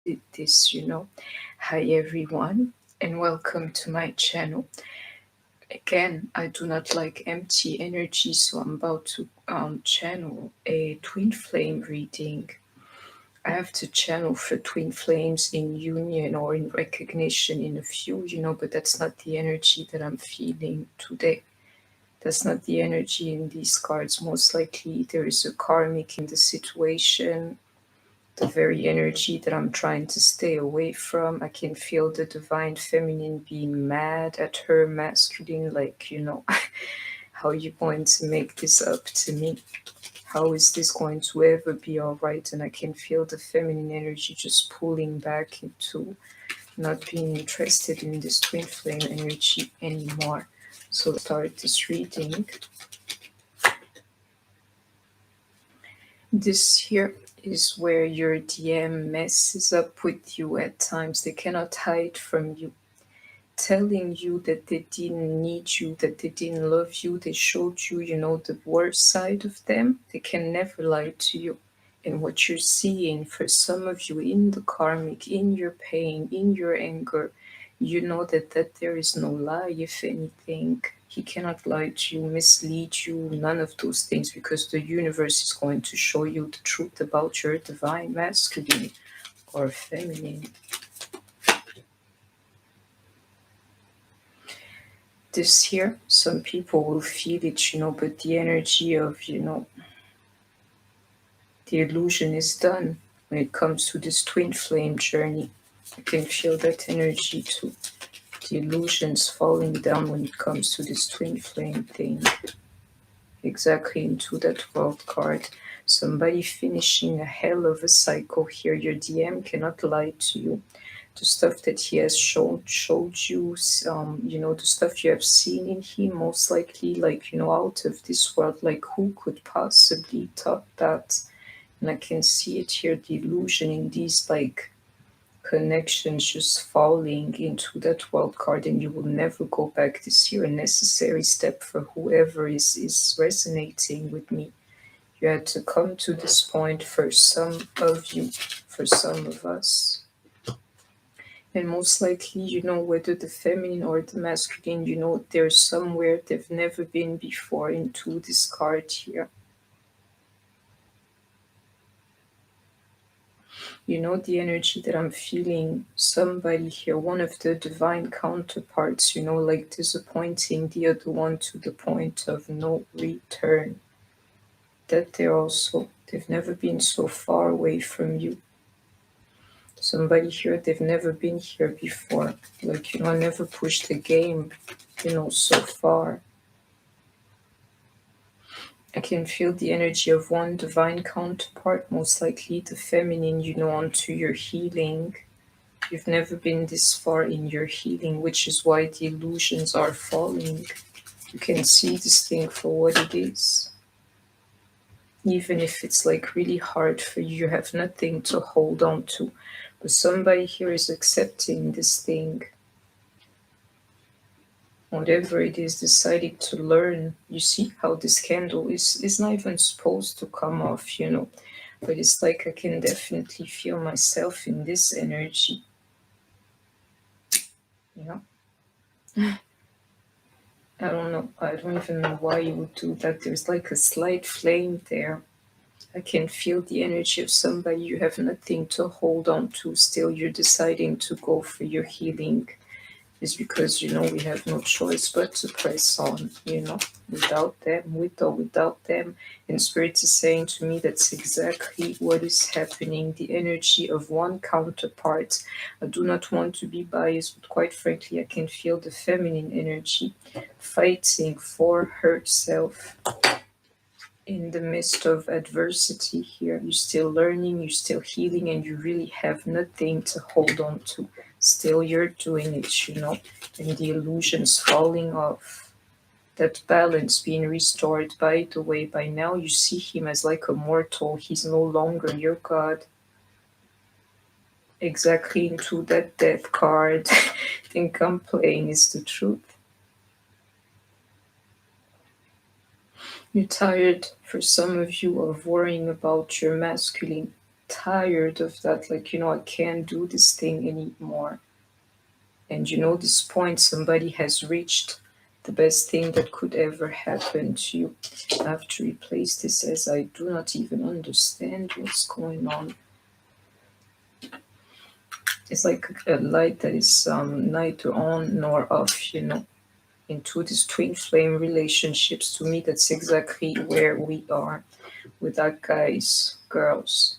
this, Hi everyone, and welcome to my channel. Again, I do not like empty energy, so I'm about to channel a twin flame reading. I have to channel for twin flames in union or in recognition in a few, but that's not the energy that I'm feeling today. That's not the energy in these cards. Most likely, there is a karmic in the situation, the very energy that I'm trying to stay away from. I can feel the divine feminine being mad at her masculine, like, how you going to make this up to me? How is this going to ever be all right? And I can feel the feminine energy just pulling back into not being interested in this twin flame energy anymore. So let's start this reading. This here is where your DM messes up with you at times. They cannot hide from you, telling you that they didn't need you, that they didn't love you. They showed you, the worst side of them. They can never lie to you. And what you're seeing for some of you in the karmic, in your pain, in your anger, you know that there is no lie. If anything, he cannot lie to you, mislead you, none of those things, because the universe is going to show you the truth about your divine masculine or feminine. This here, some people will feel it, but the energy of, the illusion is done when it comes to this twin flame journey. I can feel that energy too. The illusion's falling down when it comes to this twin flame thing. Exactly into that world card. Somebody finishing a hell of a cycle here. Your DM cannot lie to you. The stuff that he has showed you, the stuff you have seen in him, most likely, like, out of this world. Like, who could possibly top that? And I can see it here, the illusion in these, like, connections just falling into that wild card, and you will never go back. This here, a necessary step for whoever is resonating with me. You had to come to this point for some of you, for some of us. And most likely, whether the feminine or the masculine, they're somewhere they've never been before into this card here. The energy that I'm feeling, somebody here, one of the divine counterparts, like disappointing the other one to the point of no return. That they've never been so far away from you. Somebody here, they've never been here before. Like, I never pushed the game, so far. I can feel the energy of one divine counterpart, most likely the feminine, onto your healing. You've never been this far in your healing, which is why the illusions are falling. You can see this thing for what it is. Even if it's like really hard for you, you have nothing to hold on to. But somebody here is accepting this thing. Whatever it is, deciding to learn. You see how this candle is not even supposed to come off, But it's like I can definitely feel myself in this energy. I don't know. I don't even know why you would do that. There's like a slight flame there. I can feel the energy of somebody you have nothing to hold on to. Still, you're deciding to go for your healing. Is because, we have no choice but to press on, without them, with or without them. And Spirit is saying to me that's exactly what is happening. The energy of one counterpart. I do not want to be biased, but quite frankly, I can feel the feminine energy fighting for herself. In the midst of adversity here, you're still learning, you're still healing, and you really have nothing to hold on to. Still, you're doing it, and the illusion's falling off. That balance being restored. By the way, by now you see him as like a mortal. He's no longer your god. Exactly into that death card. Think I'm playing is the truth. You're tired, for some of you, of worrying about your masculine. tired of that, like, I can't do this thing anymore. And this point somebody has reached the best thing that could ever happen to you. I have to replace this as I do not even understand what's going on. It's like a light that is neither on nor off, into these twin flame relationships. To me, that's exactly where we are with our guys, girls.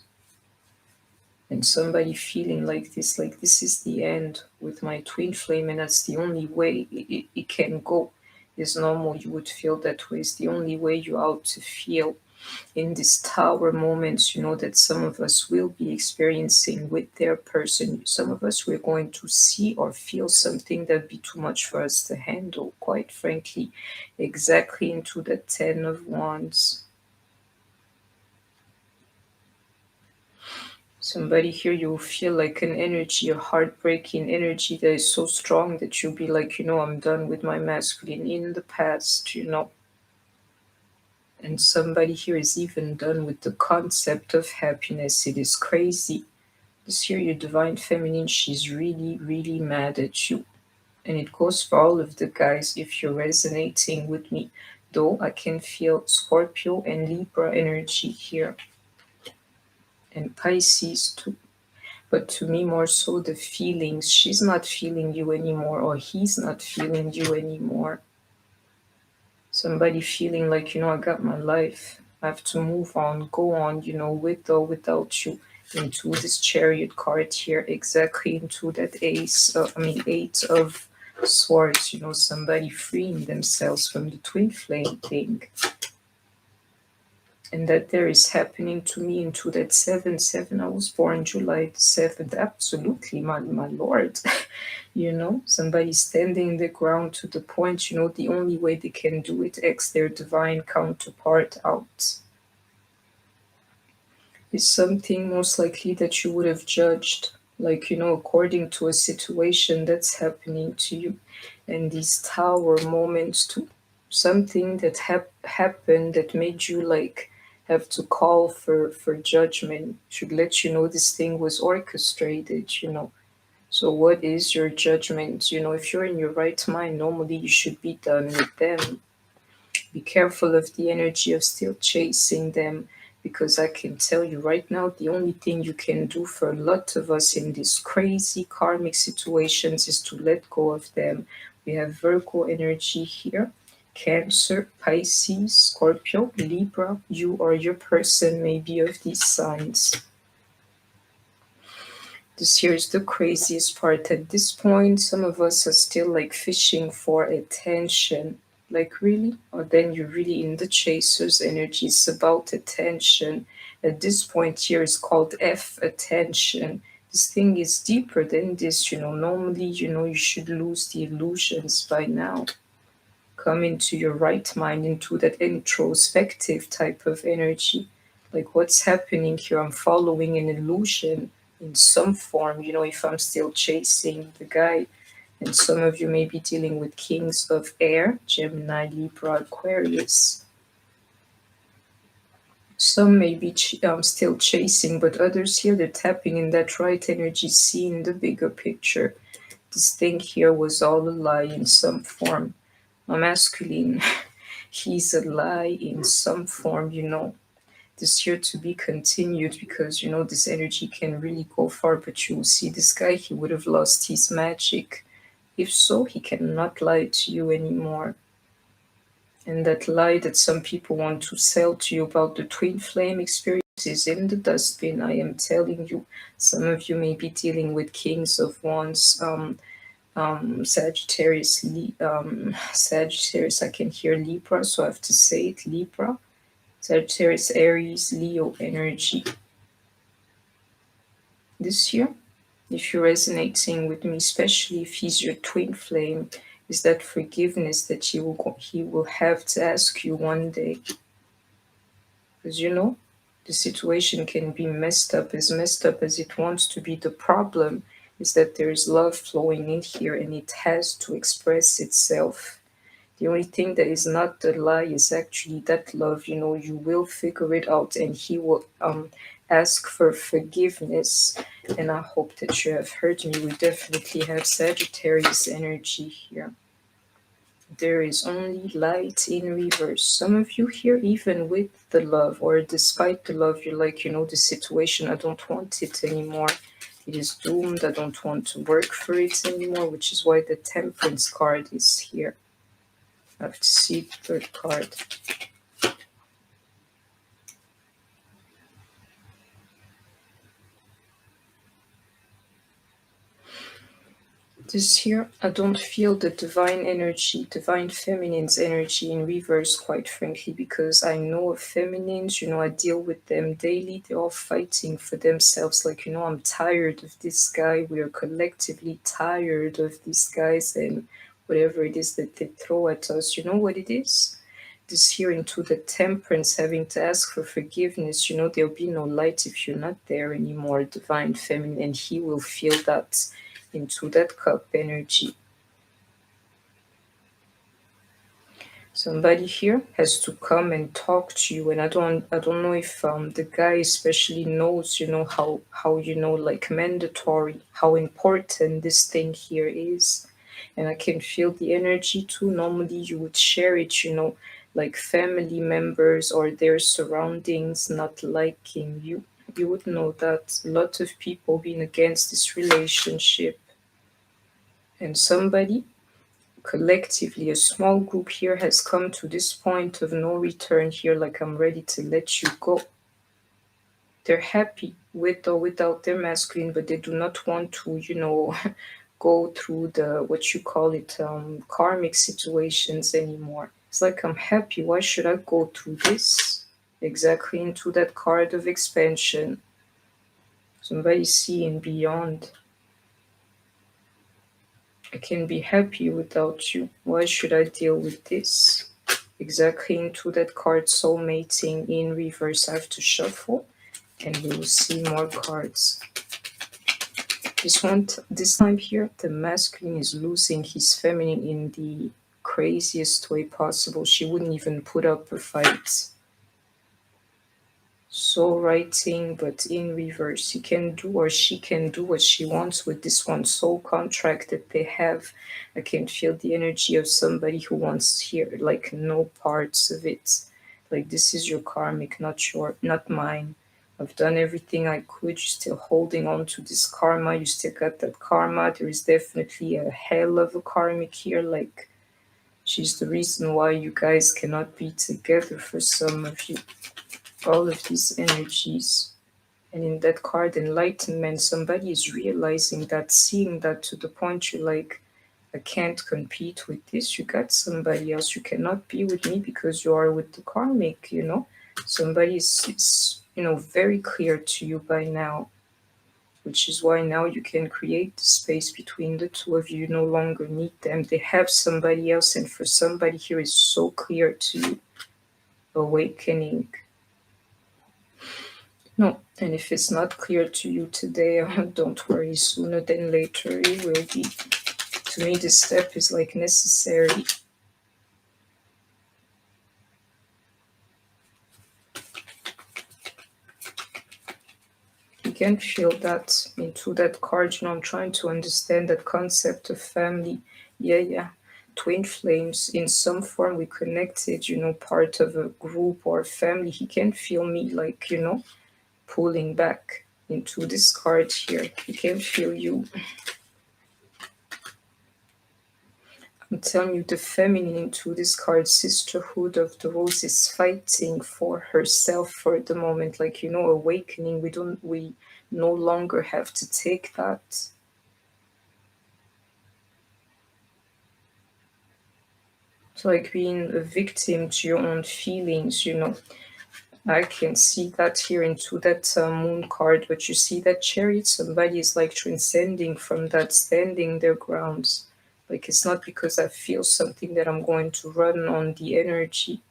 And somebody feeling like this is the end with my twin flame, and that's the only way it can go. Is normal you would feel that way. It's the only way you're out to feel in these tower moments, that some of us will be experiencing with their person. Some of us we're going to see or feel something that'd be too much for us to handle, quite frankly, exactly into the 10 of Wands. Somebody here, you will feel like an energy, a heartbreaking energy that is so strong that you'll be like, I'm done with my masculine in the past, And somebody here is even done with the concept of happiness. It is crazy. This year, your divine feminine, she's really, really mad at you. And it goes for all of the guys if you're resonating with me. Though I can feel Scorpio and Libra energy here. And Pisces too. But to me, more so the feelings. She's not feeling you anymore, or he's not feeling you anymore. Somebody feeling like, I got my life. I have to move on, go on, with or without you. Into this Chariot card here, exactly into that Eight of Swords, somebody freeing themselves from the twin flame thing. And that there is happening to me into that 7-7. I was born July the 7th. Absolutely, my lord. Somebody standing the ground to the point, the only way they can do it, X their divine counterpart out. Is something most likely that you would have judged, like, according to a situation that's happening to you. And these tower moments too. Something that happened that made you like have to call for judgment, should let you know this thing was orchestrated. So what is your judgment? If you're in your right mind, normally you should be done with them. Be careful of the energy of still chasing them, because I can tell you right now, the only thing you can do for a lot of us in these crazy karmic situations is to let go of them. We have Virgo energy here. Cancer, Pisces, Scorpio, Libra, you or your person may be of these signs. This here is the craziest part. At this point, some of us are still like fishing for attention. Like, really? Or then you're really in the chaser's energy. It's about attention. At this point here is called F, attention. This thing is deeper than this, Normally, you should lose the illusions by now. Come into your right mind, into that introspective type of energy. Like, what's happening here? I'm following an illusion in some form, if I'm still chasing the guy. And some of you may be dealing with kings of air, Gemini, Libra, Aquarius. Some may be still chasing, but others here, they're tapping in that right energy, seeing the bigger picture. This thing here was all a lie in some form. A masculine, he's a lie in some form, This year to be continued, because, this energy can really go far. But you will see this guy, he would have lost his magic. If so, he cannot lie to you anymore. And that lie that some people want to sell to you about the twin flame experience is in the dustbin, I am telling you. Some of you may be dealing with kings of wands, Sagittarius, Sagittarius, I can hear Libra, so I have to say it, Libra. Sagittarius, Aries, Leo energy. This year, if you're resonating with me, especially if he's your twin flame, is that forgiveness that he will have to ask you one day. Because the situation can be messed up as it wants to be. The problem is that there is love flowing in here, and it has to express itself. The only thing that is not the lie is actually that love. You will figure it out, and he will ask for forgiveness. And I hope that you have heard me. We definitely have Sagittarius energy here. There is only light in reverse. Some of you here, even with the love or despite the love, you're like, the situation, I don't want it anymore. It is doomed. I don't want to work for it anymore, which is why the Temperance card is here. I have to see the third card. This here, I don't feel the divine energy, divine feminine's energy in reverse, quite frankly, because I know of feminines, I deal with them daily. They're all fighting for themselves. Like, I'm tired of this guy. We are collectively tired of these guys and whatever it is that they throw at us. You know what it is? This here into the Temperance, having to ask for forgiveness. There'll be no light if you're not there anymore, divine feminine, and he will feel that into that cup energy. Somebody here has to come and talk to you, and I don't know if the guy especially knows, how like mandatory, how important this thing here is. And I can feel the energy too. Normally you would share it, like family members or their surroundings not liking you. You would know that a lot of people being against this relationship. And somebody, collectively, a small group here has come to this point of no return here, like I'm ready to let you go. They're happy with or without their masculine, but they do not want to, go through the, what you call it, karmic situations anymore. It's like, I'm happy. Why should I go through this? Exactly into that card of expansion. Somebody seeing beyond. I can be happy without you. Why should I deal with this? Exactly into that card, soulmating in reverse. I have to shuffle and we will see more cards. This time here, the masculine is losing his feminine in the craziest way possible. She wouldn't even put up a fight. Soul writing, but in reverse. He can do or she can do what she wants with this one soul contract that they have. I can feel the energy of somebody who wants here, like no parts of it. Like, this is your karmic, not mine. I've done everything I could. You're still holding on to this karma. You still got that karma. There is definitely a hell of a karmic here. Like, she's the reason why you guys cannot be together for some of you. All of these energies. And in that card, enlightenment, somebody is realizing that, seeing that to the point you're like, I can't compete with this. You got somebody else. You cannot be with me because you are with the karmic, Somebody is, very clear to you by now, which is why now you can create the space between the two of you. You no longer need them. They have somebody else, and for somebody here is so clear to you. Awakening. No, and if it's not clear to you today, don't worry, sooner than later it will be. To me, this step is like necessary. You can feel that into that card. I'm trying to understand that concept of family. Yeah. Twin flames in some form. We connected, part of a group or family. He can feel me like, pulling back into this card here. He can feel you. I'm telling you, the feminine into this card, Sisterhood of the Rose, is fighting for herself for the moment. Like, awakening. We no longer have to take that. It's like being a victim to your own feelings, I can see that here into that moon card, but you see that Chariot, somebody is like transcending from that, standing their grounds. Like, it's not because I feel something that I'm going to run on the energy.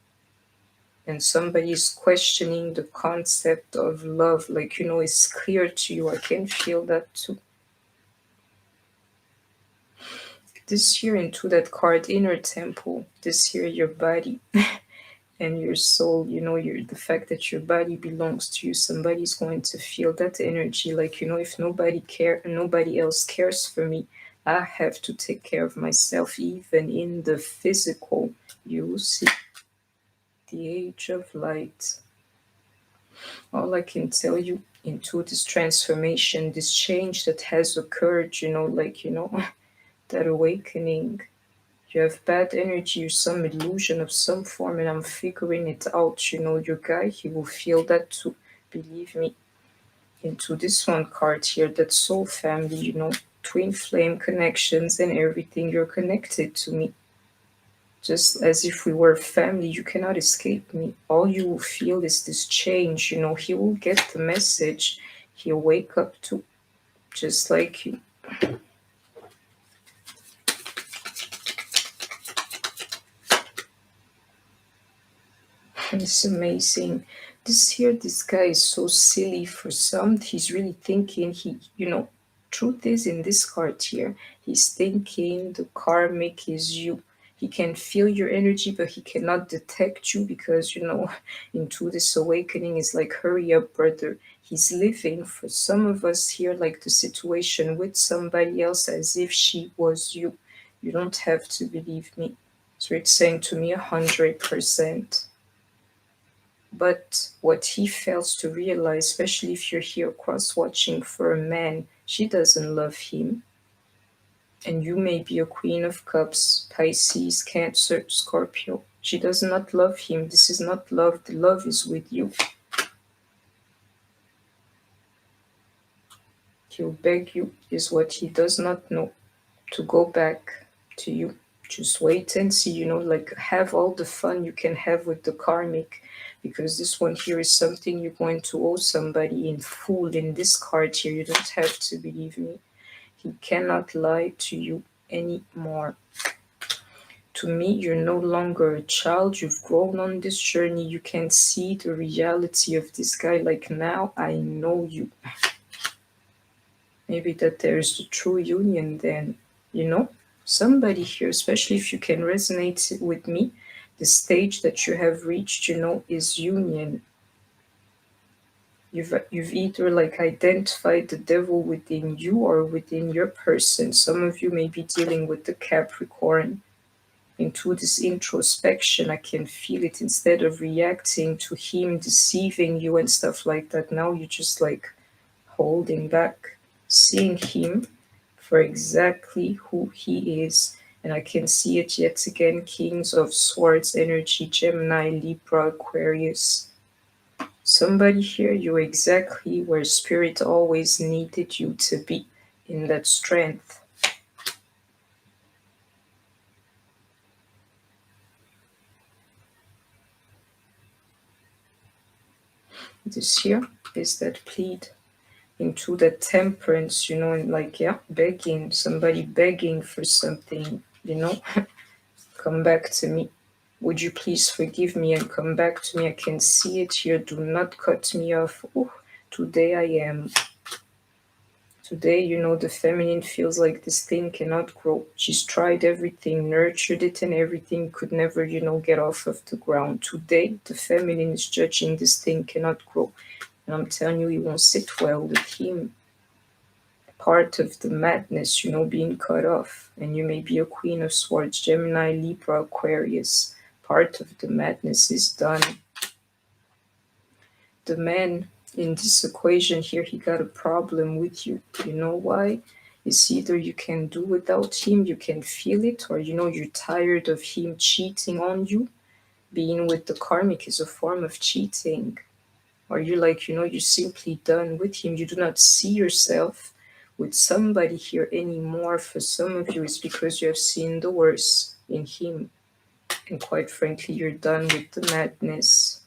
And somebody is questioning the concept of love. Like, it's clear to you. I can feel that too. this here into that card, inner temple, this here your body and your soul, the fact that your body belongs to you. Somebody's going to feel that energy, like, if nobody else cares for me, I have to take care of myself, even in the physical. You see, the age of light. All I can tell you, into this transformation, this change that has occurred, that awakening. You have bad energy or some illusion of some form, and I'm figuring it out. Your guy, he will feel that too. Believe me. Into this one card here, that soul family, twin flame connections and everything. You're connected to me. Just as if we were family, you cannot escape me. All you will feel is this change. He will get the message. He'll wake up to, just like you. It's amazing. This guy is so silly for some. He's really thinking truth is in this card here. He's thinking the karmic is you. He can feel your energy, but he cannot detect you because, into this awakening is like, hurry up, brother. He's living for some of us here, like the situation with somebody else as if she was you. You don't have to believe me. So it's saying to me 100%. But what he fails to realize, especially if you're here cross watching for a man, she doesn't love him. And you may be a Queen of Cups, Pisces, Cancer, Scorpio. She does not love him. This is not love. The love is with you. He'll beg you, is what he does not know, to go back to you. Just wait and see, like, have all the fun you can have with the karmic, because this one here is something you're going to owe somebody in full. In this card here, you don't have to believe me. He cannot lie to you anymore. To me, you're no longer a child. You've grown on this journey. You can see the reality of this guy. Like, now I know you. Maybe that there's the true union then, Somebody here, especially if you can resonate with me, the stage that you have reached, is union. You've either like identified the devil within you or within your person. Some of you may be dealing with the Capricorn. Into this introspection, I can feel it. Instead of reacting to him deceiving you and stuff like that, now you're just like holding back, seeing him for exactly who he is. And I can see it yet again. Kings of Swords energy, Gemini, Libra, Aquarius. Somebody here, you're exactly where Spirit always needed you to be, in that strength. This here is that plead into that temperance, and like, begging, somebody begging for something, come back to me. Would you please forgive me and come back to me? I can see it here. Do not cut me off. Oh, today I am. Today, the feminine feels like this thing cannot grow. She's tried everything, nurtured it and everything, could never, get off of the ground. Today, the feminine is judging this thing cannot grow. And I'm telling you, it won't sit well with him. Part of the madness, being cut off. And you may be a Queen of Swords, Gemini, Libra, Aquarius. Part of the madness is done. The man in this equation here, he got a problem with you. You know why? It's either you can do without him, you can feel it, or you're tired of him cheating on you. Being with the karmic is a form of cheating. Or you're like, you're simply done with him. You do not see yourself with somebody here anymore. For some of you, it's because you have seen the worst in him. And quite frankly, you're done with the madness.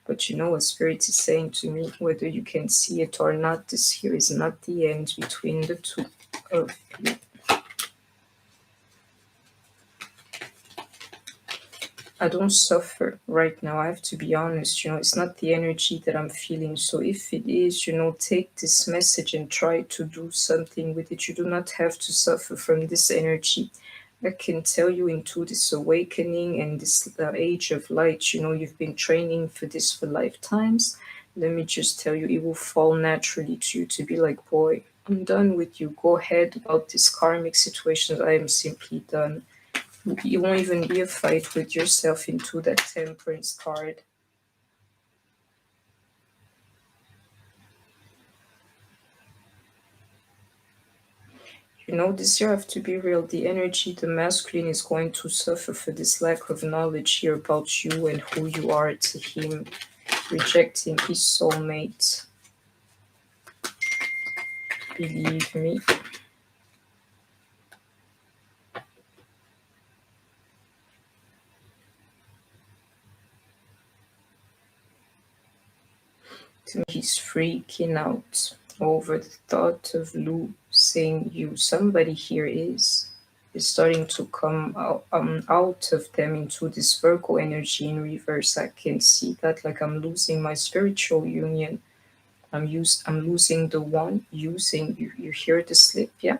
But what Spirit is saying to me, whether you can see it or not, this here is not the end between the two of you. I don't suffer right now. I have to be honest, it's not the energy that I'm feeling. So if it is, take this message and try to do something with it. You do not have to suffer from this energy. I can tell you into this awakening and this age of light, you've been training for this for lifetimes. Let me just tell you, it will fall naturally to you to be like, boy, I'm done with you. Go ahead about this karmic situations. I am simply done. You won't even be a fight with yourself into that temperance card. This year, I have to be real. The energy, the masculine is going to suffer for this lack of knowledge here about you and who you are to him, rejecting his soulmate. Believe me. To me, he's freaking out over the thought of losing you. Somebody here is starting to come out of them into this Virgo energy in reverse. I can see that, like, I'm losing my spiritual union. I'm losing the one using you. You hear the slip, yeah?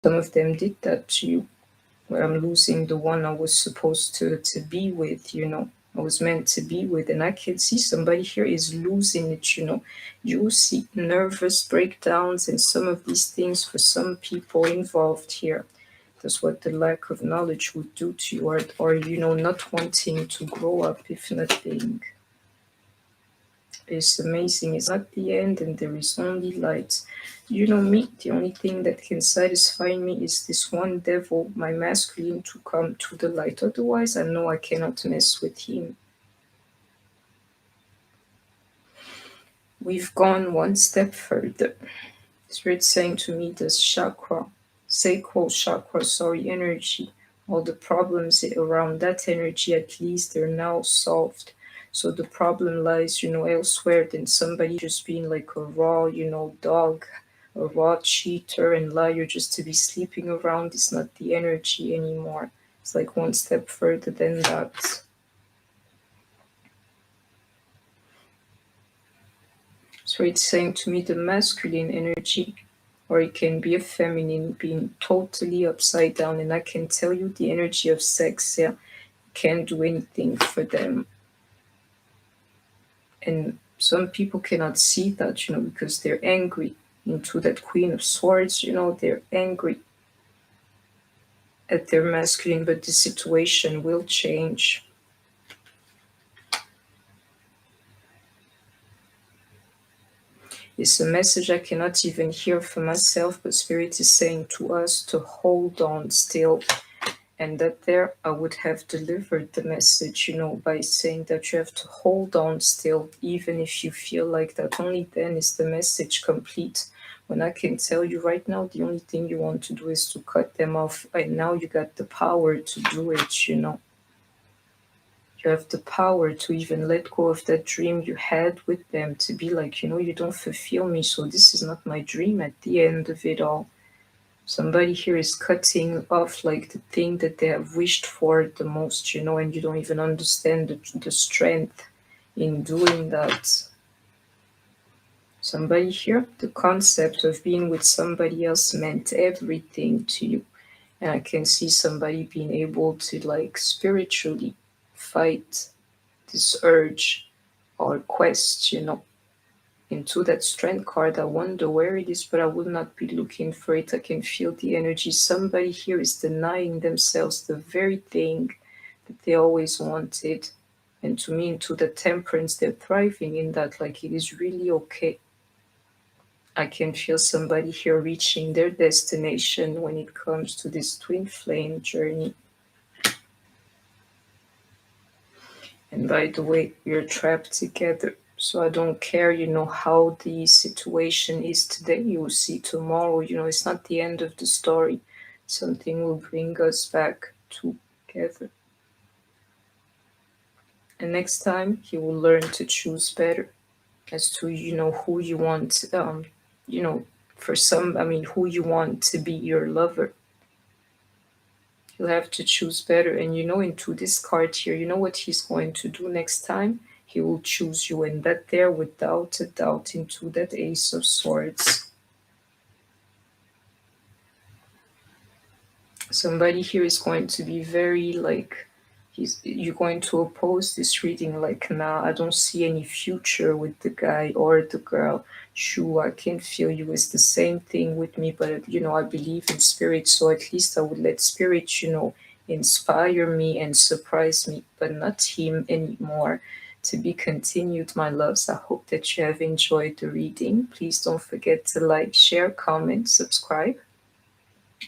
Some of them did that to you, where I'm losing the one I was supposed to be with, I was meant to be with. And I can see somebody here is losing it, You see nervous breakdowns and some of these things for some people involved here. That's what the lack of knowledge would do to you, or not wanting to grow up, if nothing. It's amazing. It's not the end, and there is only light. Me, the only thing that can satisfy me is this one devil, my masculine, to come to the light. Otherwise, I know I cannot mess with him. We've gone one step further. Spirit saying to me, this chakra, sacral chakra, energy, all the problems around that energy, at least they're now solved. So the problem lies, elsewhere than somebody just being like a raw, dog, a raw cheater and liar just to be sleeping around is not the energy anymore. It's like one step further than that. So it's saying to me the masculine energy, or it can be a feminine being totally upside down. And I can tell you the energy of sex, yeah, can't do anything for them. And some people cannot see that, because they're angry into that Queen of Swords, they're angry at their masculine, but the situation will change. It's a message I cannot even hear for myself, but Spirit is saying to us to hold on still. And that there I would have delivered the message, by saying that you have to hold on still, even if you feel like that. Only then is the message complete. When I can tell you right now, the only thing you want to do is to cut them off. And now you got the power to do it, You have the power to even let go of that dream you had with them, to be like, you don't fulfill me, so this is not my dream at the end of it all. Somebody here is cutting off like the thing that they have wished for the most, and you don't even understand the strength in doing that. Somebody here, the concept of being with somebody else meant everything to you. And I can see somebody being able to, like, spiritually fight this urge or quest, into that strength card. I wonder where it is, but I will not be looking for it. I can feel the energy. Somebody here is denying themselves the very thing that they always wanted. And to me, into the temperance, they're thriving in that, like, it is really okay. I can feel somebody here reaching their destination when it comes to this twin flame journey. And by the way, we're trapped together. So I don't care, how the situation is today. You will see tomorrow, it's not the end of the story. Something will bring us back together. And next time, you will learn to choose better as to, who you want, for some, who you want to be your lover. You'll have to choose better. And into this card here, you know what he's going to do next time? He will choose you, and that there without a doubt, into that Ace of Swords. Somebody here is going to be very like, you're going to oppose this reading like, nah, I don't see any future with the guy or the girl. Shoo, I can feel you. It's the same thing with me, but I believe in spirit, so at least I would let spirit, inspire me and surprise me, but not him anymore. To be continued, my loves. I hope that you have enjoyed the reading. Please don't forget to like, share, comment, subscribe.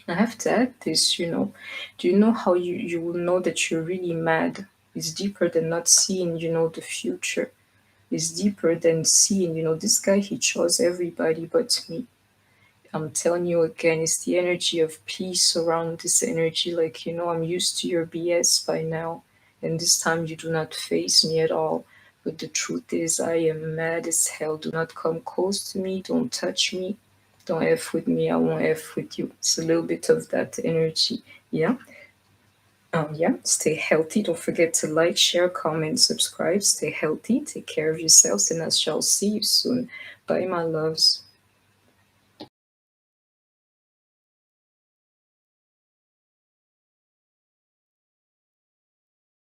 I have to add this. Do you know how you will know that you're really mad? It's deeper than not seeing, the future. It's deeper than seeing, this guy, he chose everybody but me. I'm telling you again, it's the energy of peace around this energy. Like, I'm used to your BS by now. And this time you do not face me at all. But the truth is, I am mad as hell. Do not come close to me. Don't touch me. Don't F with me. I won't F with you. It's a little bit of that energy. Yeah. Yeah. Stay healthy. Don't forget to like, share, comment, subscribe. Stay healthy. Take care of yourselves. And I shall see you soon. Bye, my loves.